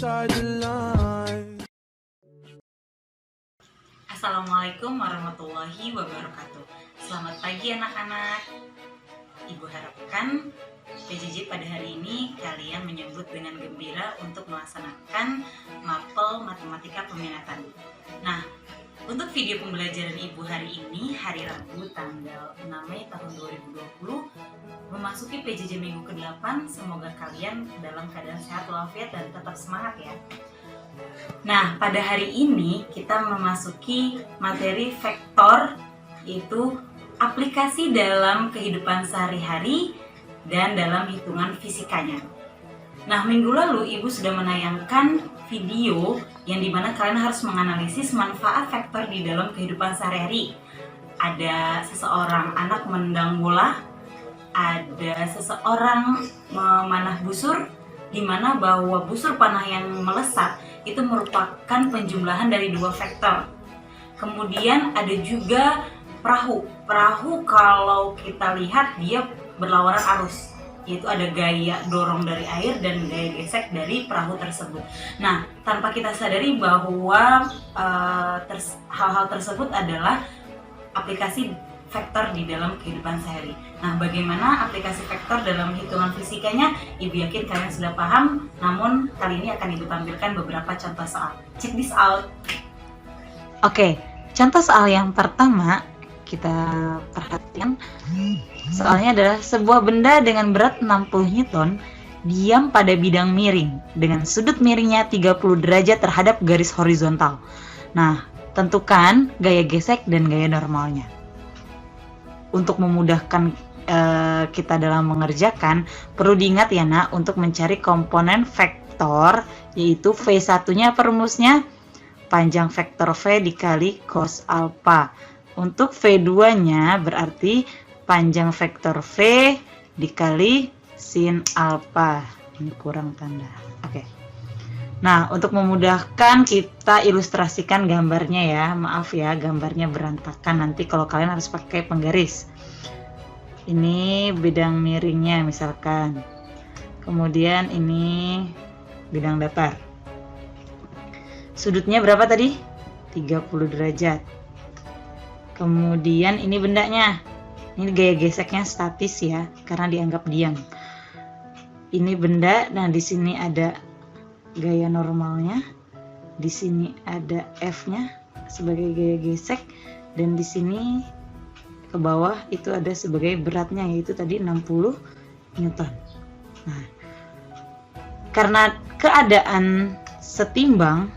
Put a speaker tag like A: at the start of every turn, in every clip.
A: inside the line.
B: Assalamualaikum warahmatullahi wabarakatuh. Selamat pagi anak-anak. Ibu harapkan PJJ pada hari ini kalian menyambut dengan gembira untuk melaksanakan mapel matematika peminatan. Nah, untuk video pembelajaran Ibu hari ini, hari Rabu tanggal 6 Mei tahun 2020, memasuki PJJ minggu ke-8, semoga kalian dalam keadaan sehat walafiat dan tetap semangat ya. Nah, pada hari ini kita memasuki materi vektor, yaitu aplikasi dalam kehidupan sehari-hari dan dalam hitungan fisikanya. Nah, minggu lalu Ibu sudah menayangkan video yang dimana kalian harus menganalisis manfaat vektor di dalam kehidupan sehari-hari. Ada seseorang anak menendang bola, ada seseorang memanah busur, di mana bahwa busur panah yang melesat itu merupakan penjumlahan dari dua vektor. Kemudian ada juga perahu. Perahu kalau kita lihat dia berlawanan arus, yaitu ada gaya dorong dari air dan gaya gesek dari perahu tersebut. Nah, tanpa kita sadari bahwa hal-hal tersebut adalah aplikasi vektor di dalam kehidupan sehari. Nah, bagaimana aplikasi vektor dalam hitungan fisikanya? Ibu yakin kalian sudah paham, namun kali ini akan Ibu tampilkan beberapa contoh soal. Check this out. Oke, contoh soal yang pertama kita perhatikan. Soalnya adalah sebuah benda dengan berat 60 Newton diam pada bidang miring dengan sudut miringnya 30 derajat terhadap garis horizontal. Nah, tentukan gaya gesek dan gaya normalnya. Untuk memudahkan kita dalam mengerjakan, perlu diingat ya nak, untuk mencari komponen vektor, yaitu V1-nya per rumusnya panjang vektor V dikali cos alpha. Untuk V2-nya berarti panjang vektor V dikali sin alpha. Ini kurang tanda. Oke. Nah, untuk memudahkan kita ilustrasikan gambarnya ya. Maaf ya, gambarnya berantakan. Nanti kalau kalian harus pakai penggaris. Ini bidang miringnya misalkan. Kemudian ini bidang datar. Sudutnya berapa tadi? 30 derajat. Kemudian ini bendanya. Ini gaya geseknya statis ya, karena dianggap diam. Ini benda, nah di sini ada gaya normalnya, di sini ada F-nya sebagai gaya gesek, dan di sini ke bawah itu ada sebagai beratnya, yaitu tadi 60 Newton. Nah, karena keadaan setimbang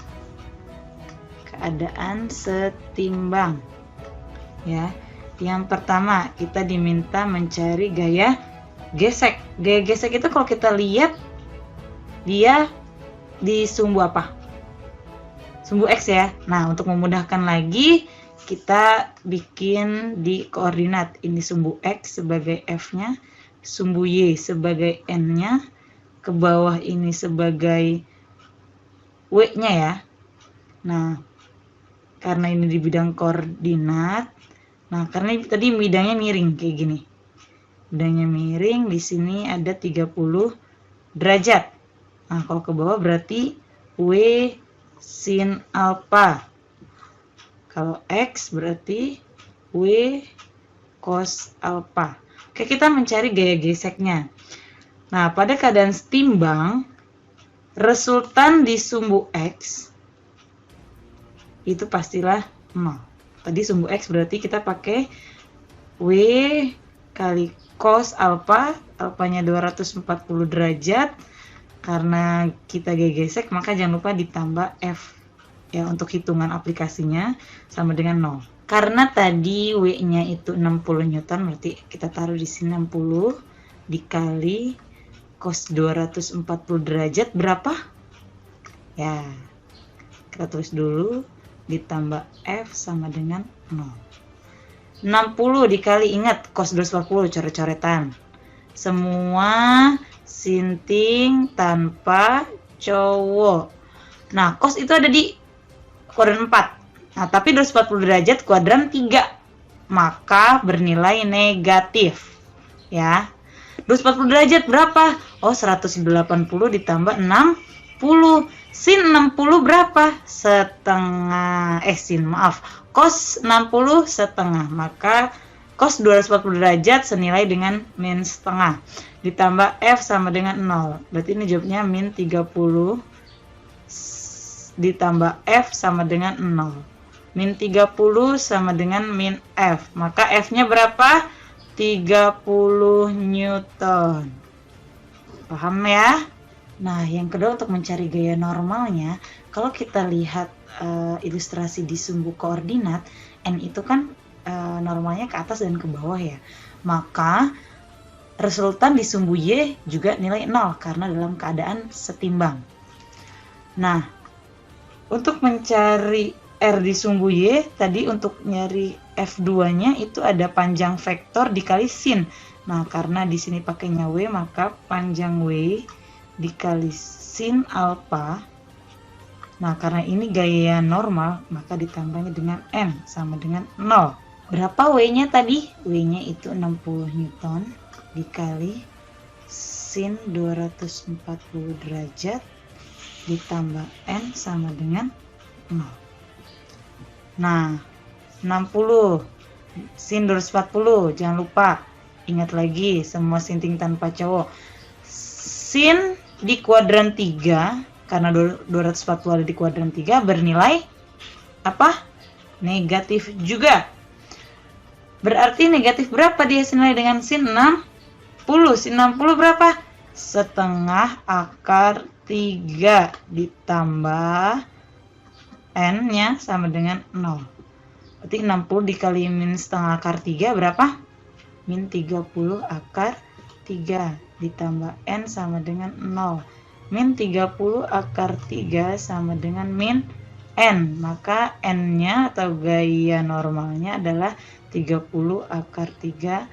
B: ya. Yang pertama, kita diminta mencari gaya gesek. Gaya gesek itu kalau kita lihat dia di sumbu apa? Sumbu X ya. Nah, untuk memudahkan lagi, kita bikin di koordinat. Ini sumbu X sebagai F-nya, sumbu Y sebagai N-nya, ke bawah ini sebagai W-nya ya. Nah, karena ini di bidang koordinat, nah karena tadi bidangnya miring kayak gini. Bidangnya miring, di sini ada 30 derajat. Nah, kalau ke bawah berarti W sin alpha. Kalau X berarti W cos alpha. Oke, kita mencari gaya geseknya. Nah, pada keadaan setimbang, resultan di sumbu X itu pastilah 0. Tadi sumbu X berarti kita pakai W kali cos alpha, alpanya 240 derajat. Karena kita gaya gesek, maka jangan lupa ditambah F ya untuk hitungan aplikasinya sama dengan 0. Karena tadi W-nya itu 60 Newton, berarti kita taruh di sini 60 dikali cos 240 derajat berapa? Ya, kita tulis dulu, ditambah F sama dengan 0. 60 dikali, ingat cos 240 coret-coretan. Semua sinting tanpa cowok. Nah, cos itu ada di kuadran 4. Nah, tapi 240 derajat kuadran 3. Maka bernilai negatif. Ya. 240 derajat berapa? Oh, 180 ditambah 60. Sin 60 berapa? Setengah. Cos 60 setengah. Maka cos 240 derajat senilai dengan min setengah. Ditambah F sama dengan 0. Berarti ini jawabnya min 30 ditambah F sama dengan 0. Min 30 sama dengan min F. Maka F-nya berapa? 30 Newton. Paham ya? Nah, yang kedua untuk mencari gaya normalnya, kalau kita lihat ilustrasi di sumbu koordinat, N itu kan normalnya ke atas dan ke bawah ya. Maka resultan di sumbu Y juga nilai 0 karena dalam keadaan setimbang. Nah, untuk mencari R di sumbu Y, tadi untuk nyari F2-nya itu ada panjang vektor dikali sin. Nah, karena di sini pakainya W, maka panjang W dikali sin alfa. Nah, karena ini gaya normal, maka ditambahnya dengan N sama dengan 0. Berapa W-nya tadi? W-nya itu 60 Newton dikali sin 240 derajat ditambah N sama dengan 0. Nah, 60 sin 240, jangan lupa. Ingat lagi, semua sinting tanpa cowok. Sin di kuadran 3, karena 240 ada di kuadran 3, bernilai apa? Negatif juga. Berarti negatif berapa dia senilai dengan sin 60? Sin 60 berapa? Setengah akar 3 ditambah N-nya sama dengan 0. Berarti 60 dikali min setengah akar 3 berapa? Min 30 akar 3 ditambah N sama dengan 0. Min 30 akar 3 sama dengan min N. Maka N-nya atau gaya normalnya adalah 30 akar 3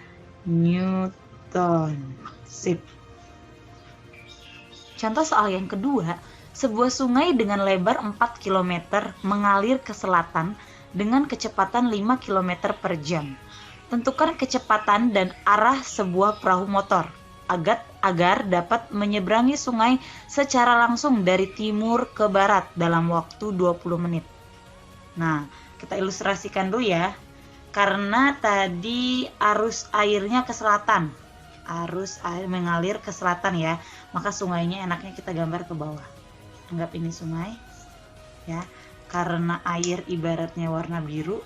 B: Newton. Sip. Contoh soal yang kedua, sebuah sungai dengan lebar 4 km mengalir ke selatan dengan kecepatan 5 km per jam. Tentukan kecepatan dan arah sebuah perahu motor agar dapat menyeberangi sungai secara langsung dari timur ke barat dalam waktu 20 menit. Nah, kita ilustrasikan dulu ya. Karena tadi arus airnya ke selatan. Arus air mengalir ke selatan ya. Maka sungainya enaknya kita gambar ke bawah. Anggap ini sungai ya, karena air ibaratnya warna biru,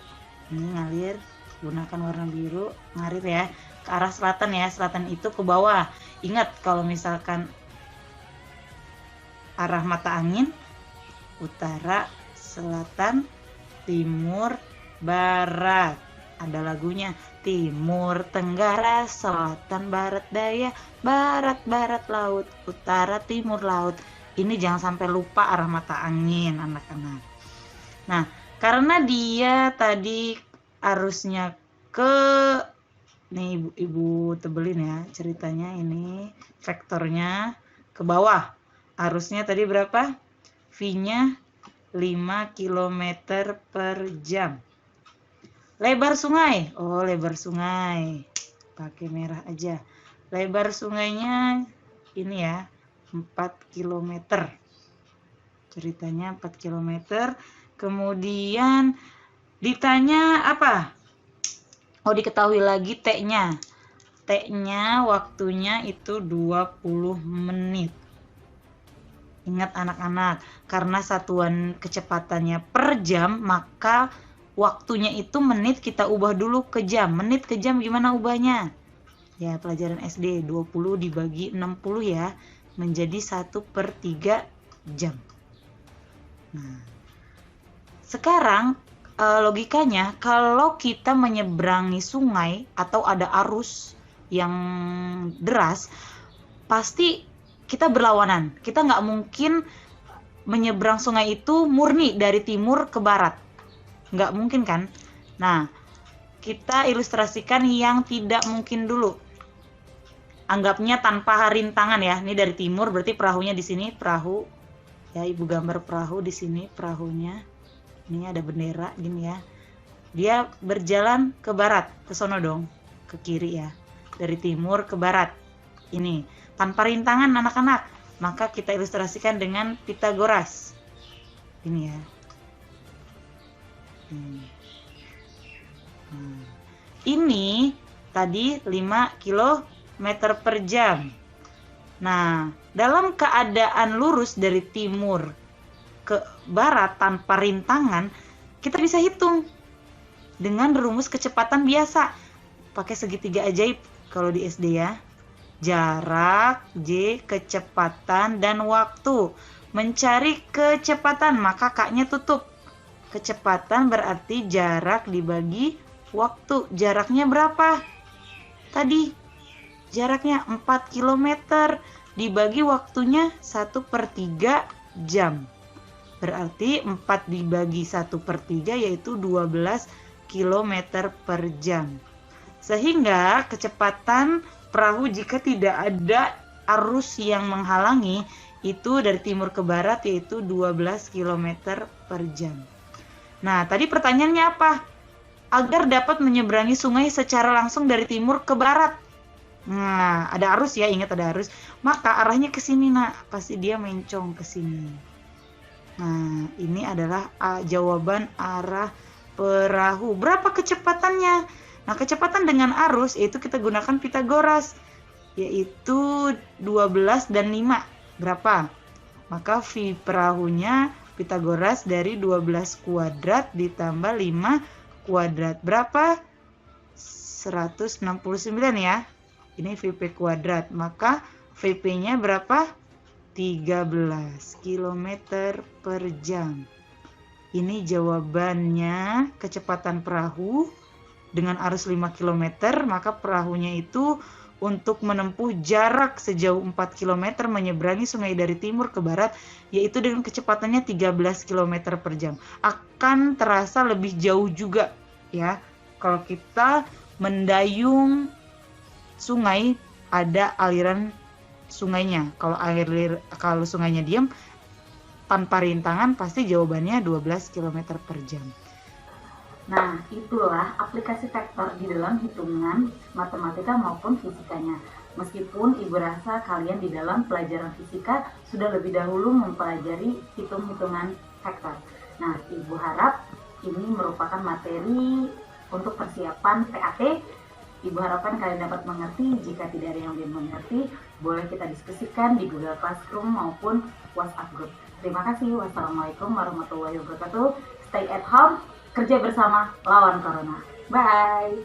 B: ini ngalir, gunakan warna biru, ngalir ya ke arah selatan ya. Selatan itu ke bawah. Ingat kalau misalkan arah mata angin, utara, selatan, timur, barat. Ada lagunya, timur tenggara, selatan barat daya, barat barat laut, utara timur laut. Ini jangan sampai lupa arah mata angin, anak-anak. Nah, karena dia tadi arusnya ke, nih ibu tebelin ya ceritanya, ini vektornya ke bawah. Arusnya tadi berapa? V-nya 5 km per jam. Lebar sungai, oh lebar sungai, pakai merah aja. Lebar sungainya ini ya, 4 km. Ceritanya 4 km. Kemudian ditanya apa? Oh, diketahui lagi T-nya. T-nya waktunya itu 20 menit. Ingat anak-anak, karena satuan kecepatannya per jam, maka waktunya itu menit kita ubah dulu ke jam. Menit ke jam gimana ubahnya? Ya, pelajaran SD 20 dibagi 60 ya, menjadi 1/3 jam. Nah, sekarang logikanya kalau kita menyeberangi sungai atau ada arus yang deras, pasti kita berlawanan. Kita nggak mungkin menyeberang sungai itu murni dari timur ke barat. Nggak mungkin kan? Nah, kita ilustrasikan yang tidak mungkin dulu. Anggapnya tanpa rintangan ya. Ini dari timur, berarti perahunya di sini, perahu. Ya, ibu gambar perahu di sini, perahunya. Ini ada bendera gini ya. Dia berjalan ke barat, ke sono dong, ke kiri ya. Dari timur ke barat. Ini tanpa rintangan anak-anak. maka kita ilustrasikan dengan Pitagoras. Ini ya. Ini tadi 5 km per jam. Nah, dalam keadaan lurus dari timur ke barat tanpa rintangan, kita bisa hitung dengan rumus kecepatan biasa. Pakai segitiga ajaib kalau di SD ya. Jarak, J, kecepatan, dan waktu. Mencari kecepatan, maka K-nya tutup. Kecepatan berarti jarak dibagi waktu. Jaraknya berapa? Tadi jaraknya 4 km dibagi waktunya 1/3 jam. Berarti 4 dibagi 1/3 yaitu 12 km per jam. Sehingga kecepatan perahu jika tidak ada arus yang menghalangi itu dari timur ke barat yaitu 12 km per jam. Nah, tadi pertanyaannya apa? Agar dapat menyeberangi sungai secara langsung dari timur ke barat. Nah, ada arus ya, ingat ada arus. Maka arahnya ke sini, Nak. Pasti dia mencong ke sini. Nah, ini adalah jawaban arah perahu. Berapa kecepatannya? Nah, kecepatan dengan arus itu kita gunakan Pitagoras, yaitu 12 dan 5. Berapa? Maka V perahunya Pitagoras dari 12 kuadrat ditambah 5 kuadrat. Berapa? 169 ya. Ini VP kuadrat. Maka VP-nya berapa? 13 km per jam. Ini jawabannya kecepatan perahu dengan arus 5 km, maka perahunya itu untuk menempuh jarak sejauh 4 km menyeberangi sungai dari timur ke barat, yaitu dengan kecepatannya 13 km per jam. Akan terasa lebih jauh juga ya, kalau kita mendayung sungai ada aliran sungainya. Kalau sungainya diam tanpa rintangan pasti jawabannya 12 km per jam. Nah, itulah aplikasi vektor di dalam hitungan matematika maupun fisikanya. Meskipun Ibu rasa kalian di dalam pelajaran fisika sudah lebih dahulu mempelajari hitung-hitungan vektor. Nah, Ibu harap ini merupakan materi untuk persiapan PAT. Ibu harapkan kalian dapat mengerti. Jika tidak ada yang belum mengerti, boleh kita diskusikan di Google Classroom maupun WhatsApp Group. Terima kasih. Wassalamualaikum warahmatullahi wabarakatuh. Stay at home. Kerja bersama lawan Corona. Bye.